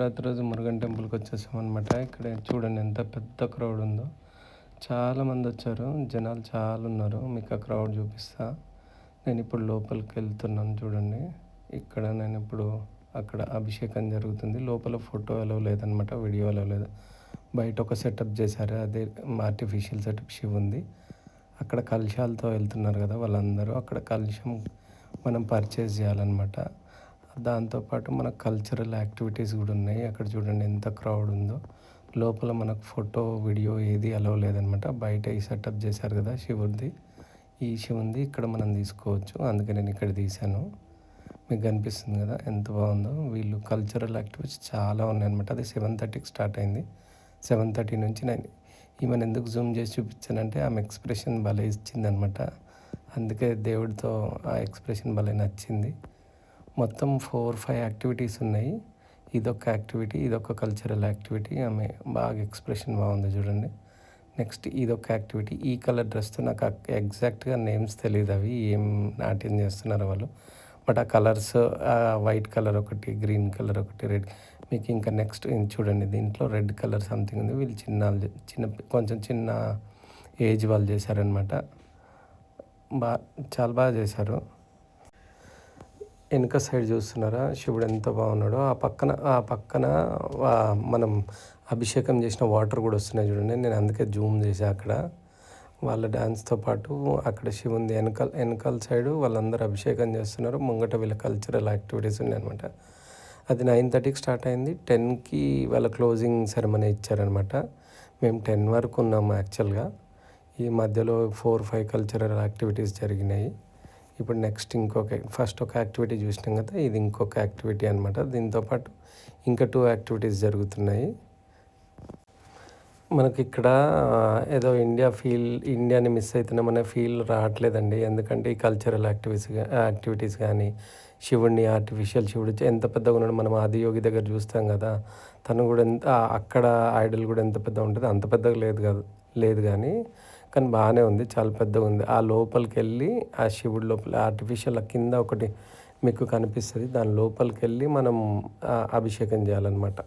శివరాత్రి రోజు మురుగన్ టెంపుల్కి వచ్చేసామన్నమాట. ఇక్కడ చూడండి ఎంత పెద్ద క్రౌడ్ ఉందో. చాలామంది వచ్చారు, జనాలు చాలా ఉన్నారు. మీకు ఆ క్రౌడ్ చూపిస్తా. నేను ఇప్పుడు లోపలికి వెళ్తున్నాను చూడండి. ఇక్కడ నేను ఇప్పుడు అక్కడ అభిషేకం జరుగుతుంది. లోపల ఫోటో అలౌ లేదనమాట, వీడియో అలౌ లేదు. బయట ఒక సెటప్ చేశారు, అదే ఆర్టిఫిషియల్ సెటప్ శివ ఉంది. అక్కడ కలశాలతో వెళ్తున్నారు కదా వాళ్ళందరూ. అక్కడ కలశం మనం పర్చేస్ చేయాలన్నమాట. దాంతోపాటు మనకు కల్చరల్ యాక్టివిటీస్ కూడా ఉన్నాయి. అక్కడ చూడండి ఎంత క్రౌడ్ ఉందో. లోపల మనకు ఫోటో వీడియో ఏది అలౌ లేదనమాట. బయట ఈ సెటప్ చేశారు కదా శివుడిది, ఈ శివుంది ఇక్కడ మనం తీసుకోవచ్చు. అందుకే నేను ఇక్కడ తీశాను. మీకు కనిపిస్తుంది కదా ఎంత బాగుందో. వీళ్ళు కల్చరల్ యాక్టివిటీస్ చాలా ఉన్నాయన్నమాట. అది 7:30కి స్టార్ట్ అయింది. 7:30 నుంచి ఈమెను ఎందుకు జూమ్ చేసి చూపించానంటే ఆమె ఎక్స్ప్రెషన్ భలే ఇచ్చిందనమాట. అందుకే దేవుడితో ఆ ఎక్స్ప్రెషన్ భలే నచ్చింది. మొత్తం 4-5 యాక్టివిటీస్ ఉన్నాయి. ఇదొక యాక్టివిటీ, ఇదొక కల్చరల్ యాక్టివిటీ. ఆమె బాగా ఎక్స్ప్రెషన్ బాగుంది చూడండి. నెక్స్ట్ ఇదొక యాక్టివిటీ. ఈ కలర్ డ్రెస్తో నాకు ఎగ్జాక్ట్గా నేమ్స్ తెలియదు, అవి ఏం నాట్యం చేస్తున్నారు వాళ్ళు. బట్ ఆ కలర్స్, వైట్ కలర్ ఒకటి, గ్రీన్ కలర్ ఒకటి, రెడ్. మీకు ఇంకా నెక్స్ట్ చూడండి, దీంట్లో రెడ్ కలర్ సంథింగ్ ఉంది. వీళ్ళు కొంచెం చిన్న ఏజ్ వాళ్ళు చేశారనమాట. చాలా బాగా చేశారు. వెనుక సైడ్ చూస్తున్నారా శివుడు ఎంత బాగున్నాడో. ఆ పక్కన మనం అభిషేకం చేసిన వాటర్ కూడా వస్తున్నాయి చూడండి. నేను అందుకే జూమ్ చేసా అక్కడ. వాళ్ళ డ్యాన్స్తో పాటు అక్కడ శివుంది వెనకాల సైడు వాళ్ళందరూ అభిషేకం చేస్తున్నారు. ముంగట వీళ్ళ కల్చరల్ యాక్టివిటీస్ ఉన్నాయన్నమాట. అది 9:30కి స్టార్ట్ అయింది. 10కి వాళ్ళ క్లోజింగ్ సెరమనీ ఇచ్చారనమాట. మేము 10 వరకు ఉన్నాము యాక్చువల్గా. ఈ మధ్యలో 4-5 కల్చరల్ యాక్టివిటీస్ జరిగినాయి. ఇప్పుడు నెక్స్ట్ ఫస్ట్ ఒక యాక్టివిటీ చూసినాం కదా, ఇది ఇంకొక యాక్టివిటీ అనమాట. దీంతోపాటు ఇంకా 2 యాక్టివిటీస్ జరుగుతున్నాయి. మనకి ఇక్కడ ఏదో ఇండియాని మిస్ అవుతున్నామనే ఫీల్ రావట్లేదండి. ఎందుకంటే ఈ కల్చరల్ యాక్టివిటీస్ కానీ, శివుడిని ఆర్టిఫిషియల్ శివుడు ఎంత పెద్దగా ఉన్నాడు. మనం ఆదియోగి దగ్గర చూస్తాం కదా, తను కూడా అక్కడ ఐడల్ కూడా ఎంత పెద్దగా ఉంటుంది, అంత పెద్దగా లేదు కానీ బాగానే ఉంది, చాలా పెద్దగా ఉంది. ఆ లోపలికి వెళ్ళి ఆ శివుడి లోపల ఆర్టిఫిషియల్ కింద ఒకటి మీకు కనిపిస్తుంది, దాని లోపలికి వెళ్ళి మనం అభిషేకం చేయాలన్నమాట.